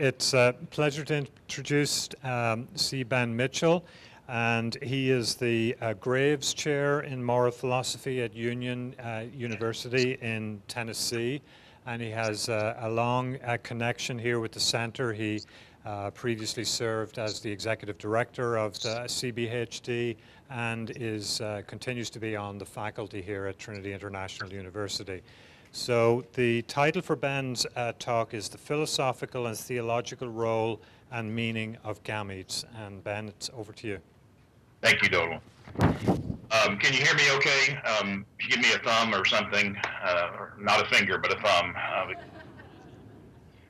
It's a pleasure to introduce C. Ben Mitchell, and he is the Graves Chair in Moral Philosophy at Union University in Tennessee, and he has a long connection here with the center. He previously served as the Executive Director of the CBHD and continues to be on the faculty here at Trinity International University. So the title for Ben's talk is The Philosophical and Theological Role and Meaning of Gametes. And Ben, it's over to you. Thank you, Donald. Can you hear me okay? Give me a thumb or something, or not a finger, but a thumb.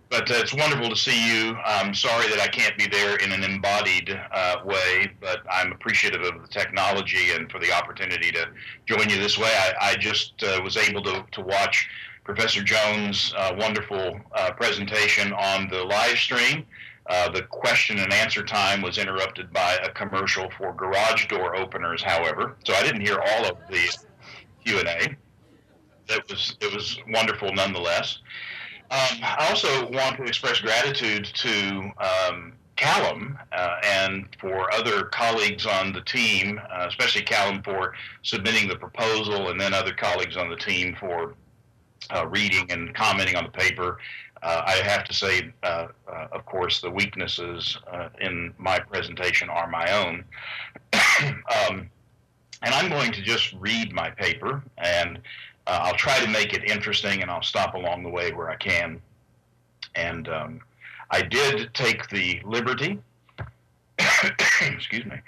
But it's wonderful to see you. I'm sorry that I can't be there in an embodied way, but I'm appreciative of the technology and for the opportunity to join you this way. I just was able to watch Professor Jones' wonderful presentation on the live stream. The question and answer time was interrupted by a commercial for garage door openers, however, so I didn't hear all of the Q&A. It was wonderful nonetheless. I also want to express gratitude to Callum and for other colleagues on the team, especially Callum for submitting the proposal, and then other colleagues on the team for reading and commenting on the paper. I have to say, of course, the weaknesses in my presentation are my own. And I'm going to just read my paper, and I'll try to make it interesting, and I'll stop along the way where I can. And I did take the liberty, excuse me,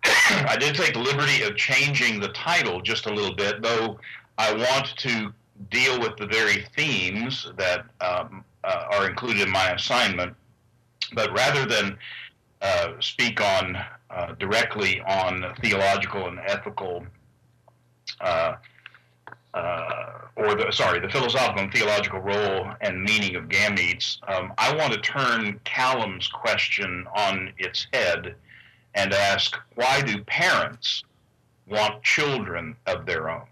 I did take the liberty of changing the title just a little bit, though I want to deal with the very themes that are included in my assignment. But rather than speak on directly on theological and ethical the philosophical and theological role and meaning of gametes, I want to turn Callum's question on its head and ask, why do parents want children of their own?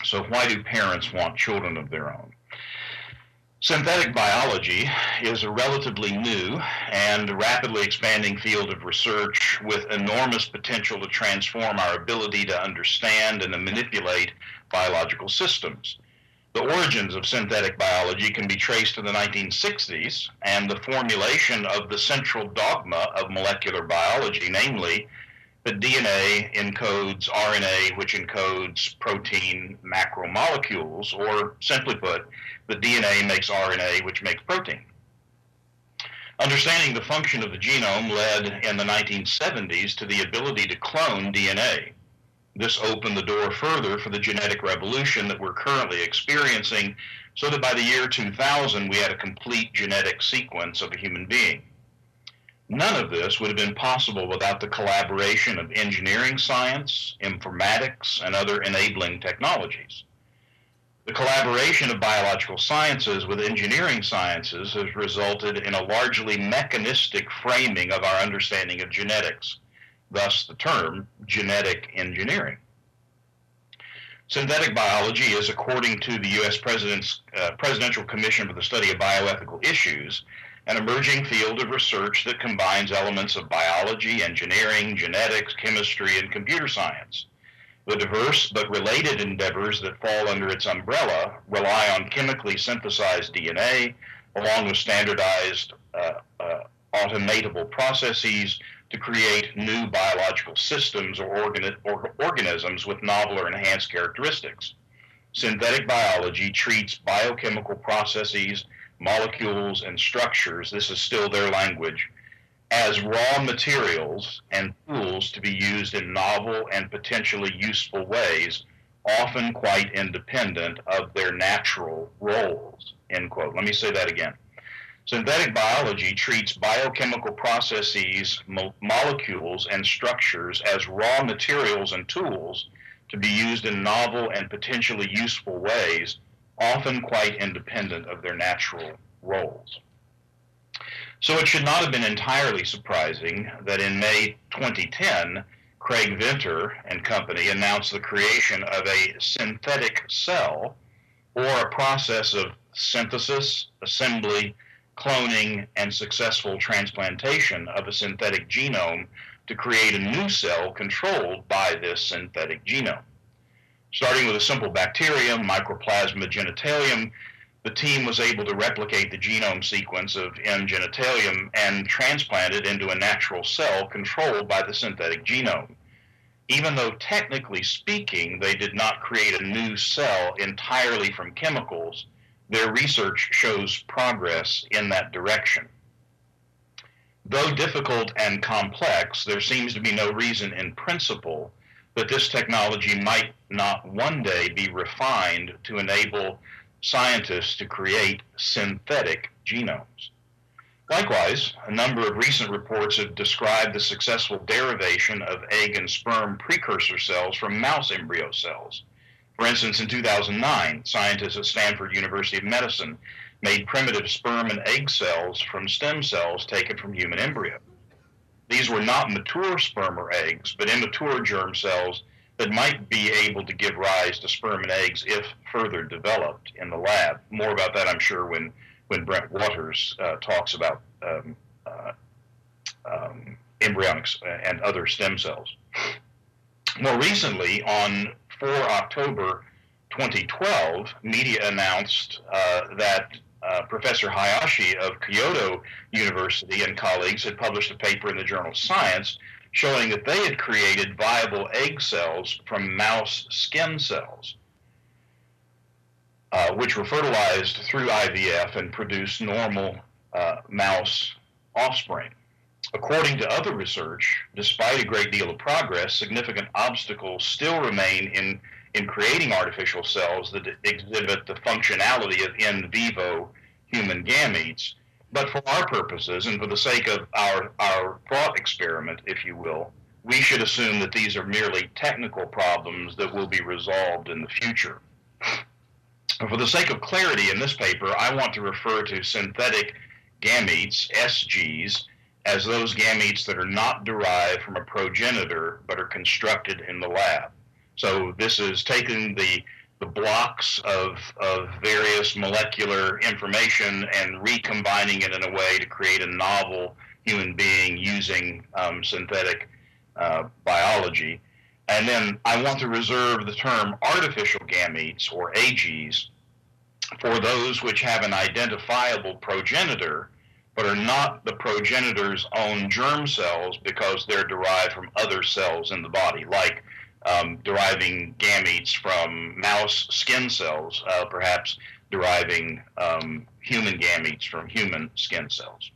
So why do parents want children of their own? Synthetic biology is a relatively new and rapidly expanding field of research with enormous potential to transform our ability to understand and to manipulate biological systems. The origins of synthetic biology can be traced to the 1960s and the formulation of the central dogma of molecular biology, namely that DNA encodes RNA, which encodes protein macromolecules, or simply put, the DNA makes RNA, which makes protein. Understanding the function of the genome led in the 1970s to the ability to clone DNA. This opened the door further for the genetic revolution that we're currently experiencing, so that by the year 2000, we had a complete genetic sequence of a human being. None of this would have been possible without the collaboration of engineering science, informatics, and other enabling technologies. The collaboration of biological sciences with engineering sciences has resulted in a largely mechanistic framing of our understanding of genetics, thus the term genetic engineering. Synthetic biology is, according to the U.S. Presidential Commission for the Study of Bioethical Issues, an emerging field of research that combines elements of biology, engineering, genetics, chemistry, and computer science. The diverse but related endeavors that fall under its umbrella rely on chemically synthesized DNA, along with standardized automatable processes to create new biological systems or organisms with novel or enhanced characteristics. Synthetic biology treats biochemical processes, molecules, and structures, this is still their language, as raw materials and tools to be used in novel and potentially useful ways, often quite independent of their natural roles, end quote. Let me say that again. Synthetic biology treats biochemical processes, molecules, and structures as raw materials and tools to be used in novel and potentially useful ways, often quite independent of their natural roles. So it should not have been entirely surprising that in May 2010, Craig Venter and company announced the creation of a synthetic cell, or a process of synthesis, assembly, cloning, and successful transplantation of a synthetic genome to create a new cell controlled by this synthetic genome. Starting with a simple bacterium, Mycoplasma genitalium, the team was able to replicate the genome sequence of M. genitalium and transplant it into a natural cell controlled by the synthetic genome. Even though technically speaking, they did not create a new cell entirely from chemicals, their research shows progress in that direction. Though difficult and complex, there seems to be no reason in principle that this technology might not one day be refined to enable scientists to create synthetic genomes. Likewise, a number of recent reports have described the successful derivation of egg and sperm precursor cells from mouse embryo cells. For instance, in 2009, scientists at Stanford University of Medicine made primitive sperm and egg cells from stem cells taken from human embryos. These were not mature sperm or eggs, but immature germ cells that might be able to give rise to sperm and eggs if further developed in the lab. More about that, I'm sure, when Brent Waters talks about embryonics and other stem cells. More recently, on 4 October 2012, media announced that Professor Hayashi of Kyoto University and colleagues had published a paper in the journal Science showing that they had created viable egg cells from mouse skin cells, which were fertilized through IVF and produced normal mouse offspring. According to other research, despite a great deal of progress, significant obstacles still remain in creating artificial cells that exhibit the functionality of in vivo human gametes. But for our purposes and for the sake of our thought experiment, if you will, we should assume that these are merely technical problems that will be resolved in the future. For the sake of clarity in this paper, I want to refer to synthetic gametes, SGs, as those gametes that are not derived from a progenitor but are constructed in the lab. So this is taking the blocks of various molecular information and recombining it in a way to create a novel human being using synthetic biology. And then I want to reserve the term artificial gametes, or AGs, for those which have an identifiable progenitor but are not the progenitor's own germ cells because they're derived from other cells in the body, like deriving gametes from mouse skin cells, perhaps deriving human gametes from human skin cells.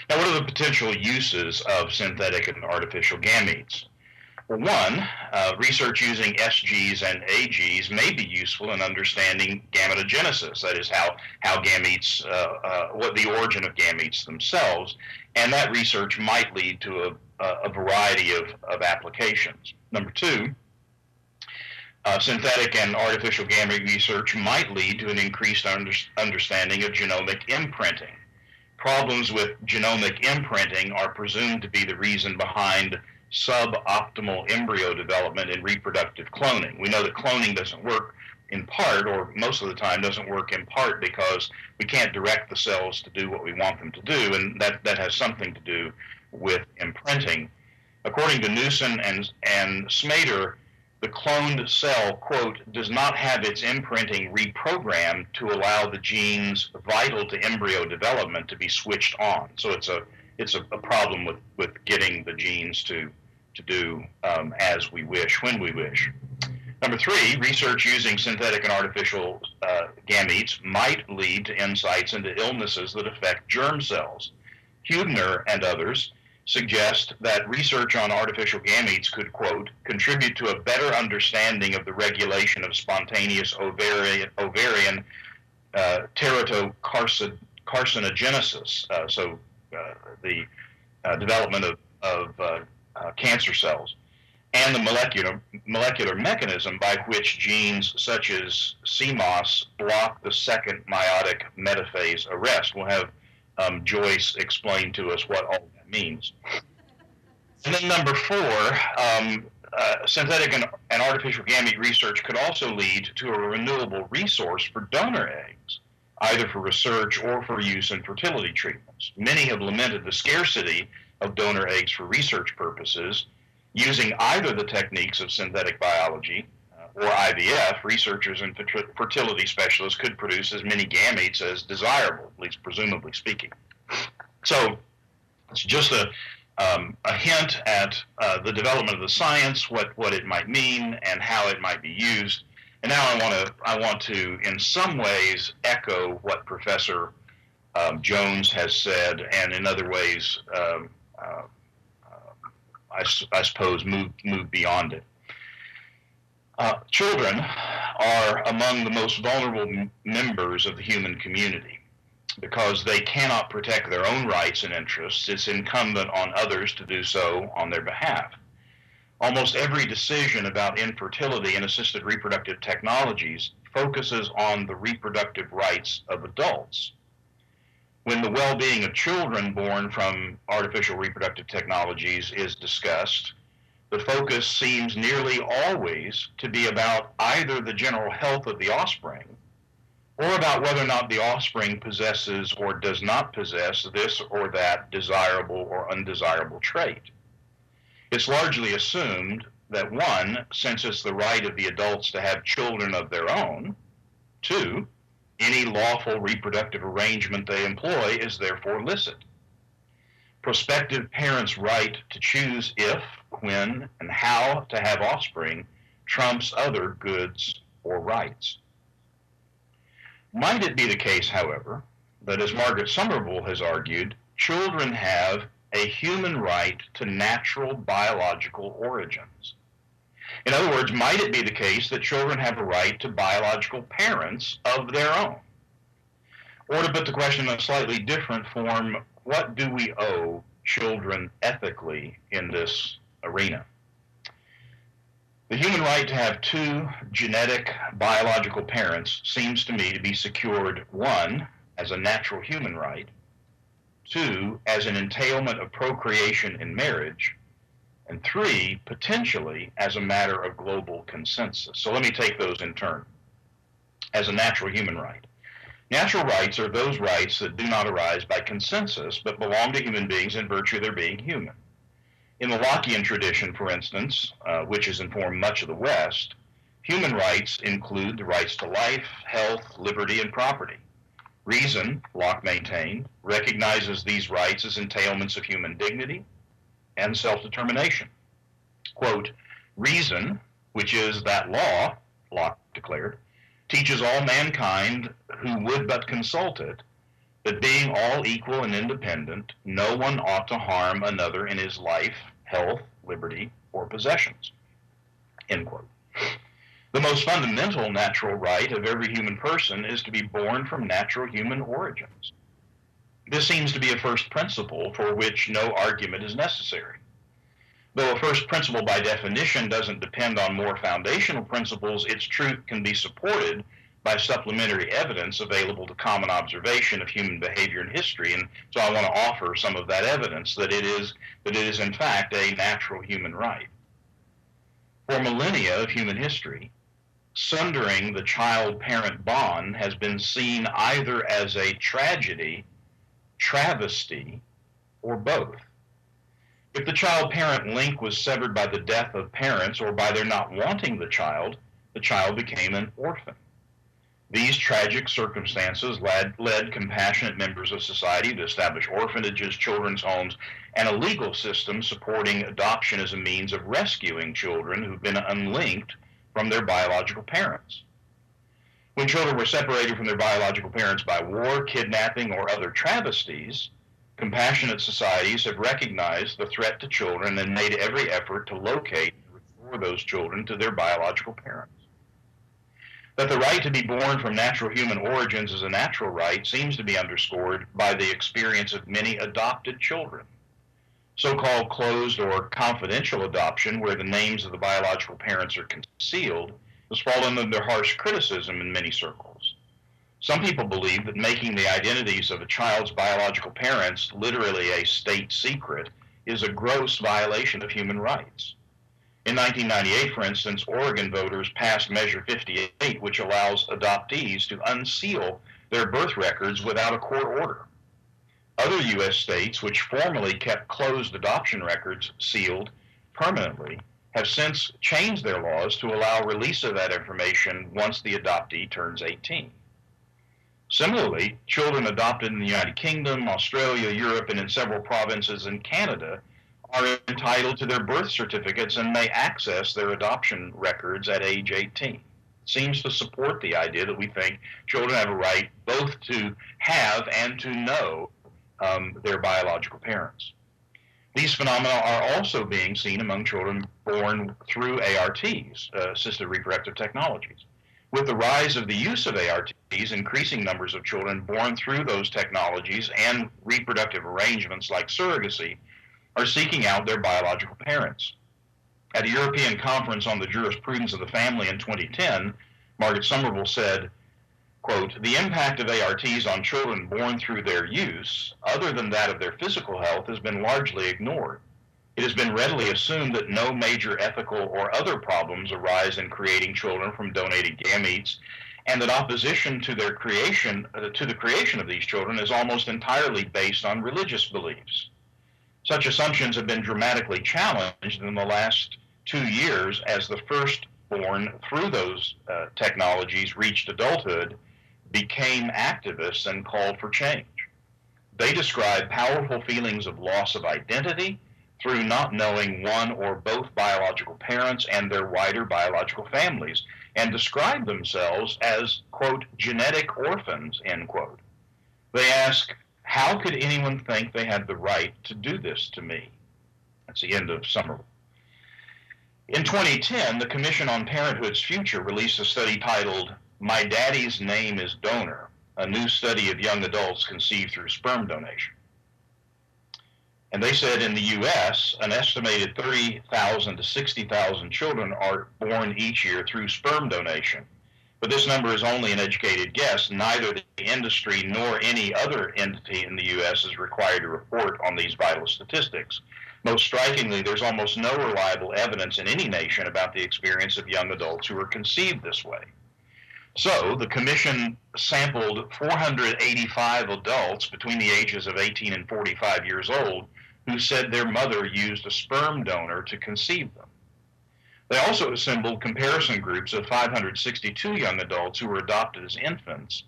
Now, what are the potential uses of synthetic and artificial gametes? Well, one, research using SGs and AGs may be useful in understanding gametogenesis, that is how gametes, what the origin of gametes themselves, and that research might lead to a variety of applications. Number two, synthetic and artificial gamete research might lead to an increased understanding of genomic imprinting. Problems with genomic imprinting are presumed to be the reason behind suboptimal embryo development in reproductive cloning. We know that cloning doesn't work in part, or most of the time doesn't work in part, because we can't direct the cells to do what we want them to do, and that has something to do with imprinting. According to Newson and Smader, the cloned cell, quote, does not have its imprinting reprogrammed to allow the genes vital to embryo development to be switched on. So it's a problem with getting the genes to do as we wish, when we wish. Number three, research using synthetic and artificial gametes might lead to insights into illnesses that affect germ cells. Hubner and others suggest that research on artificial gametes could, quote, contribute to a better understanding of the regulation of spontaneous ovarian teratocarcinogenesis, the development of cancer cells, and the molecular mechanism by which genes such as CMOS block the second meiotic metaphase arrest. We'll have Joyce explain to us what all that means. And then number four, synthetic and artificial gamete research could also lead to a renewable resource for donor eggs. either for research or for use in fertility treatments. Many have lamented the scarcity of donor eggs for research purposes. Using either the techniques of synthetic biology or IVF, researchers and fertility specialists could produce as many gametes as desirable, at least presumably speaking. So it's just a hint at the development of the science, what it might mean, and how it might be used. And now I want to, in some ways, echo what Professor Jones has said, and in other ways, I suppose, move beyond it. Children are among the most vulnerable members of the human community. Because they cannot protect their own rights and interests, it's incumbent on others to do so on their behalf. Almost every decision about infertility and assisted reproductive technologies focuses on the reproductive rights of adults. When the well-being of children born from artificial reproductive technologies is discussed, the focus seems nearly always to be about either the general health of the offspring or about whether or not the offspring possesses or does not possess this or that desirable or undesirable trait. It's largely assumed that one, since it's the right of the adults to have children of their own, two, any lawful reproductive arrangement they employ is therefore licit. Prospective parents' right to choose if, when, and how to have offspring trumps other goods or rights. Might it be the case, however, that, as Margaret Somerville has argued, children have a human right to natural biological origins? In other words, might it be the case that children have a right to biological parents of their own? Or to put the question in a slightly different form, what do we owe children ethically in this arena? The human right to have two genetic biological parents seems to me to be secured, one, as a natural human right, two, as an entailment of procreation in marriage, and three, potentially as a matter of global consensus. So let me take those in turn. As a natural human right. Natural rights are those rights that do not arise by consensus, but belong to human beings in virtue of their being human. In the Lockean tradition, for instance, which has informed much of the West, human rights include the rights to life, health, liberty, and property. Reason, Locke maintained, recognizes these rights as entailments of human dignity and self-determination. Quote, reason, which is that law, Locke declared, teaches all mankind who would but consult it, that being all equal and independent, no one ought to harm another in his life, health, liberty, or possessions. End quote. The most fundamental natural right of every human person is to be born from natural human origins. This seems to be a first principle for which no argument is necessary. Though a first principle by definition doesn't depend on more foundational principles, its truth can be supported by supplementary evidence available to common observation of human behavior and history. And so I want to offer some of that evidence that it is in fact a natural human right. For millennia of human history, sundering the child-parent bond has been seen either as a tragedy, travesty, or both. If the child-parent link was severed by the death of parents or by their not wanting the child became an orphan. These tragic circumstances led compassionate members of society to establish orphanages, children's homes, and a legal system supporting adoption as a means of rescuing children who've been unlinked from their biological parents. When children were separated from their biological parents by war, kidnapping, or other travesties, compassionate societies have recognized the threat to children and made every effort to locate and restore those children to their biological parents. That the right to be born from natural human origins is a natural right seems to be underscored by the experience of many adopted children. So-called closed or confidential adoption, where the names of the biological parents are concealed, has fallen under harsh criticism in many circles. Some people believe that making the identities of a child's biological parents literally a state secret is a gross violation of human rights. In 1998, for instance, Oregon voters passed Measure 58, which allows adoptees to unseal their birth records without a court order. Other U.S. states, which formerly kept closed adoption records sealed permanently, have since changed their laws to allow release of that information once the adoptee turns 18. Similarly, children adopted in the United Kingdom, Australia, Europe, and in several provinces in Canada are entitled to their birth certificates and may access their adoption records at age 18. It seems to support the idea that we think children have a right both to have and to know their biological parents. These phenomena are also being seen among children born through ARTs, assisted reproductive technologies. With the rise of the use of ARTs, increasing numbers of children born through those technologies and reproductive arrangements like surrogacy are seeking out their biological parents. At a European conference on the jurisprudence of the family in 2010, Margaret Somerville said, quote, "The impact of ARTs on children born through their use, other than that of their physical health, has been largely ignored. It has been readily assumed that no major ethical or other problems arise in creating children from donated gametes, and that opposition to their creation, to the creation of these children is almost entirely based on religious beliefs. Such assumptions have been dramatically challenged in the last 2 years as the firstborn through those technologies reached adulthood, became activists, and called for change. They describe powerful feelings of loss of identity through not knowing one or both biological parents and their wider biological families, and describe themselves as, quote, genetic orphans, end quote. They ask, how could anyone think they had the right to do this to me? That's the end of Somerville. In 2010, the Commission on Parenthood's Future released a study titled, My Daddy's Name is Donor, a new study of young adults conceived through sperm donation. And they said in the U.S., an estimated 30,000 to 60,000 children are born each year through sperm donation. But this number is only an educated guess. Neither the industry nor any other entity in the U.S. is required to report on these vital statistics. Most strikingly, there's almost no reliable evidence in any nation about the experience of young adults who are conceived this way. So the Commission sampled 485 adults between the ages of 18 and 45 years old who said their mother used a sperm donor to conceive them. They also assembled comparison groups of 562 young adults who were adopted as infants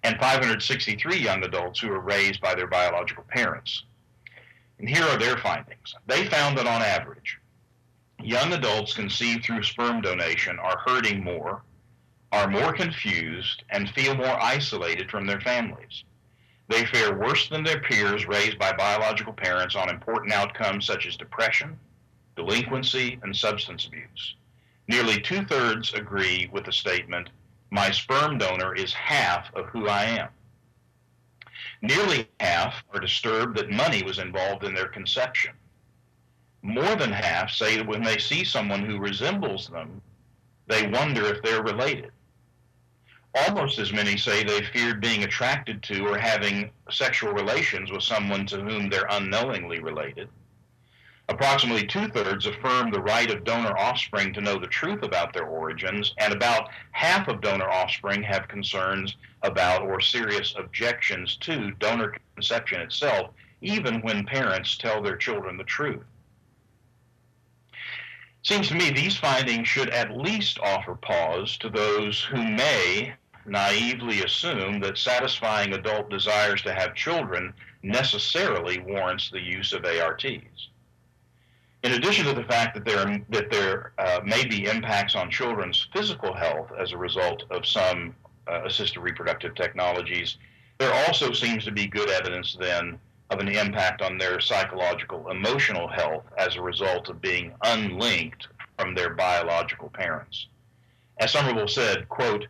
and 563 young adults who were raised by their biological parents. And here are their findings. They found that on average, young adults conceived through sperm donation are hurting more, are more confused, and feel more isolated from their families. They fare worse than their peers raised by biological parents on important outcomes such as depression, delinquency, and substance abuse. Nearly 2/3 agree with the statement, my sperm donor is half of who I am. Nearly half are disturbed that money was involved in their conception. More than half say that when they see someone who resembles them, they wonder if they're related. Almost as many say they feared being attracted to or having sexual relations with someone to whom they're unknowingly related. Approximately 2/3 affirm the right of donor offspring to know the truth about their origins, and about half of donor offspring have concerns about or serious objections to donor conception itself, even when parents tell their children the truth. Seems to me these findings should at least offer pause to those who may naively assume that satisfying adult desires to have children necessarily warrants the use of ARTs. In addition to the fact that there may be impacts on children's physical health as a result of some assisted reproductive technologies, there also seems to be good evidence then of an impact on their psychological, emotional health as a result of being unlinked from their biological parents. As Somerville said, quote,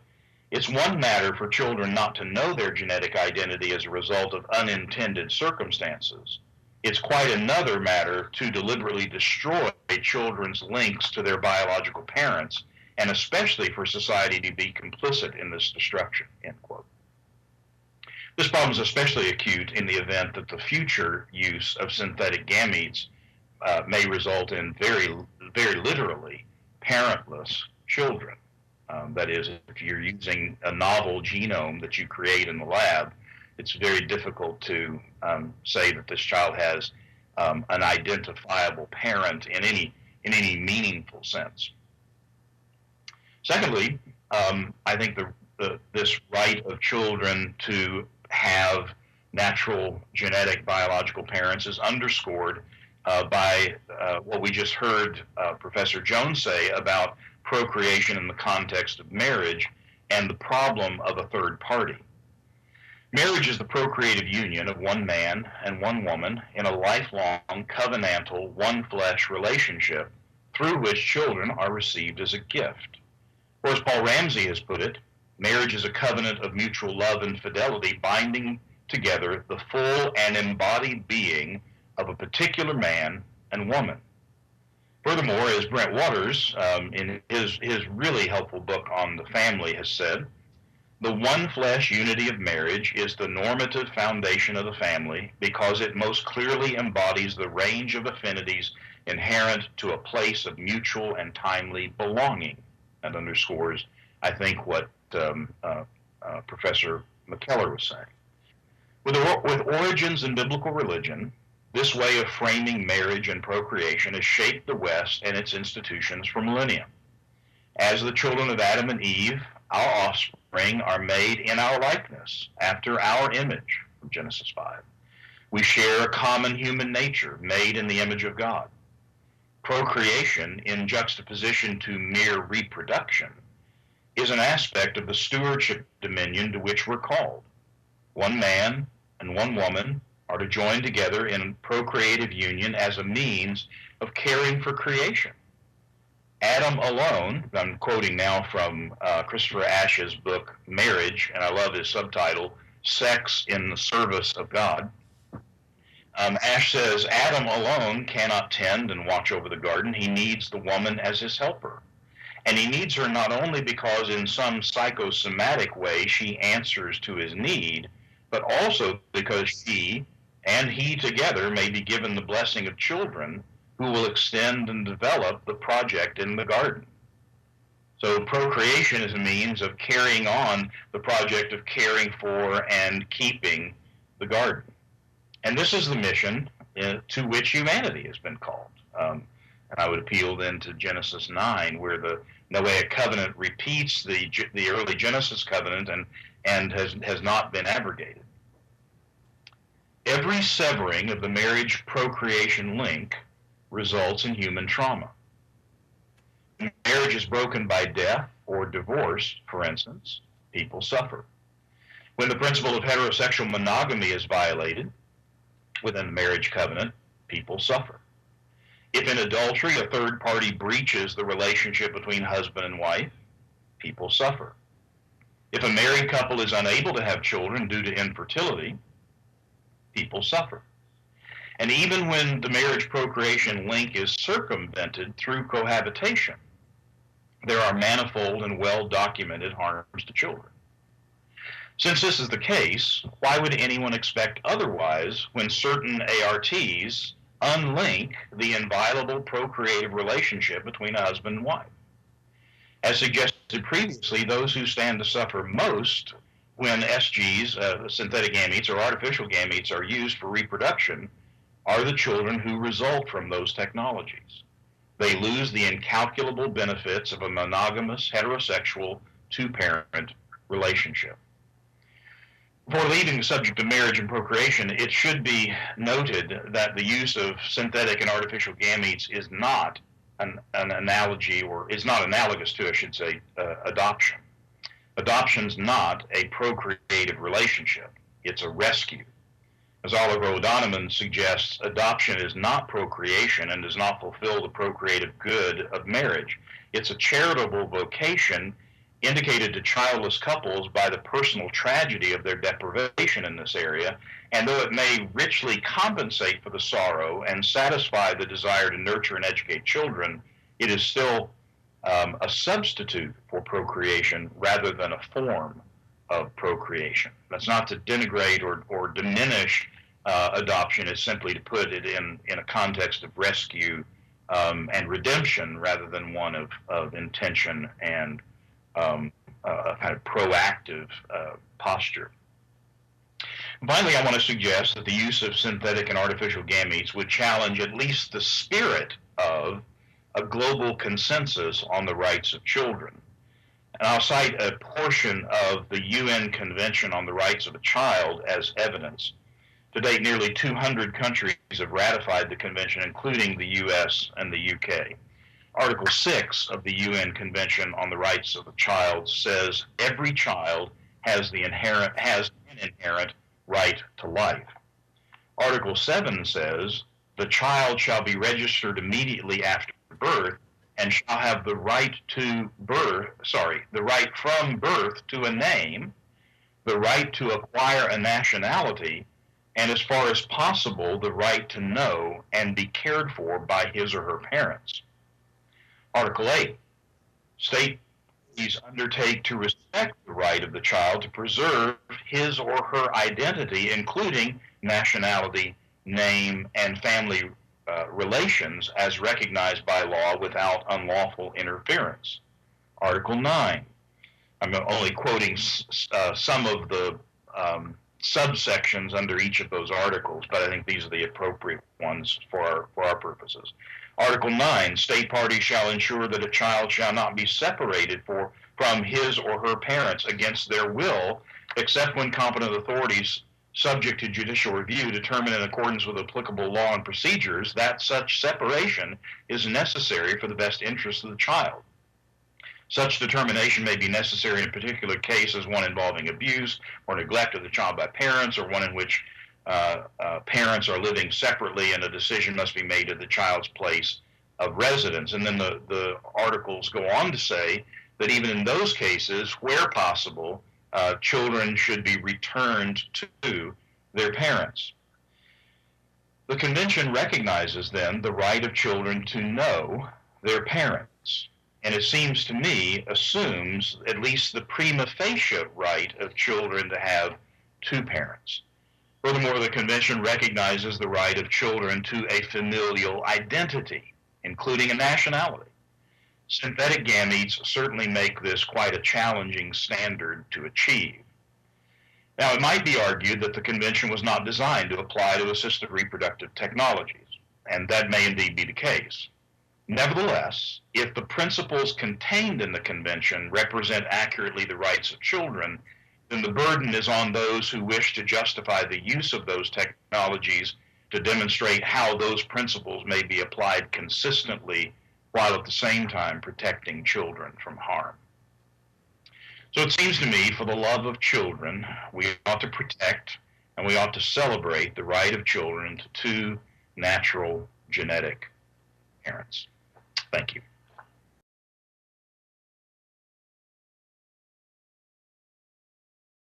it's one matter for children not to know their genetic identity as a result of unintended circumstances. It's quite another matter to deliberately destroy children's links to their biological parents, and especially for society to be complicit in this destruction, end quote. This problem is especially acute in the event that the future use of synthetic gametes may result in very literally parentless children. That is, if you're using a novel genome that you create in the lab, it's very difficult to say that this child has an identifiable parent in any meaningful sense. Secondly, I think this right of children to have natural genetic biological parents is underscored by what we just heard Professor Jones say about procreation in the context of marriage and the problem of a third party. Marriage is the procreative union of one man and one woman in a lifelong covenantal one-flesh relationship through which children are received as a gift. Or as Paul Ramsey has put it, marriage is a covenant of mutual love and fidelity binding together the full and embodied being of a particular man and woman. Furthermore, as Brent Waters, in his really helpful book on the family, has said, the one flesh unity of marriage is the normative foundation of the family because it most clearly embodies the range of affinities inherent to a place of mutual and timely belonging. That underscores, I think, what Professor McKellar was saying. With origins in biblical religion, this way of framing marriage and procreation has shaped the West and its institutions for millennia. As the children of Adam and Eve, our offspring are made in our likeness, after our image, from Genesis 5. We share a common human nature, made in the image of God. Procreation, in juxtaposition to mere reproduction, is an aspect of the stewardship dominion to which we're called. One man and one woman are to join together in procreative union as a means of caring for creation. Adam alone, I'm quoting now from Christopher Ashe's book, Marriage, and I love his subtitle, Sex in the Service of God. Ashe says, Adam alone cannot tend and watch over the garden. He needs the woman as his helper. And he needs her not only because in some psychosomatic way she answers to his need, but also because she and he together may be given the blessing of children who will extend and develop the project in the garden. So procreation is a means of carrying on the project of caring for and keeping the garden. And this is the mission to which humanity has been called. And I would appeal then to Genesis 9, where the Noahic covenant repeats the early Genesis covenant and has not been abrogated. Every severing of the marriage procreation link results in human trauma. When marriage is broken by death or divorce, for instance, people suffer. When the principle of heterosexual monogamy is violated within the marriage covenant, people suffer. If in adultery a third party breaches the relationship between husband and wife, people suffer. If a married couple is unable to have children due to infertility, people suffer. And even when the marriage procreation link is circumvented through cohabitation, there are manifold and well-documented harms to children. Since this is the case, why would anyone expect otherwise when certain ARTs unlink the inviolable procreative relationship between a husband and wife? As suggested previously, those who stand to suffer most when SGs, synthetic gametes or artificial gametes, are used for reproduction are the children who result from those technologies. They lose the incalculable benefits of a monogamous, heterosexual, two-parent relationship. Before leaving the subject of marriage and procreation, it should be noted that the use of synthetic and artificial gametes is not an analogy, or is not analogous to, I should say, adoption. Adoption's not a procreative relationship. It's a rescue. As Oliver O'Donovan suggests, adoption is not procreation and does not fulfill the procreative good of marriage. It's a charitable vocation indicated to childless couples by the personal tragedy of their deprivation in this area, and though it may richly compensate for the sorrow and satisfy the desire to nurture and educate children, it is still a substitute for procreation rather than a form of procreation. That's not to denigrate or diminish adoption. It's simply to put it in a context of rescue and redemption rather than one of intention and a kind of proactive posture. And finally, I want to suggest that the use of synthetic and artificial gametes would challenge at least the spirit of a global consensus on the rights of children. And I'll cite a portion of the UN Convention on the Rights of a Child as evidence. To date, nearly 200 countries have ratified the convention, including the US and the UK. Article 6 of the UN Convention on the Rights of a Child says every child has an inherent right to life. Article 7 says the child shall be registered immediately after birth and shall have the right from birth to a name, the right to acquire a nationality, and as far as possible, the right to know and be cared for by his or her parents. Article 8, state parties undertake to respect the right of the child to preserve his or her identity, including nationality, name, and family relations as recognized by law without unlawful interference. Article 9, I'm only quoting some of the subsections under each of those articles, but I think these are the appropriate ones for our purposes. Article 9, state parties shall ensure that a child shall not be separated from his or her parents against their will, except when competent authorities subject to judicial review determine in accordance with applicable law and procedures that such separation is necessary for the best interest of the child. Such determination may be necessary in a particular case as one involving abuse or neglect of the child by parents, or one in which parents are living separately and a decision must be made at the child's place of residence. And then the articles go on to say that even in those cases, where possible, children should be returned to their parents. The convention recognizes then the right of children to know their parents, and it seems to me assumes at least the prima facie right of children to have two parents. Furthermore, the convention recognizes the right of children to a familial identity, including a nationality. Synthetic gametes certainly make this quite a challenging standard to achieve. Now, it might be argued that the convention was not designed to apply to assisted reproductive technologies, and that may indeed be the case. Nevertheless, if the principles contained in the convention represent accurately the rights of children, then the burden is on those who wish to justify the use of those technologies to demonstrate how those principles may be applied consistently while at the same time protecting children from harm. So it seems to me, for the love of children, we ought to protect and we ought to celebrate the right of children to two natural genetic parents. Thank you.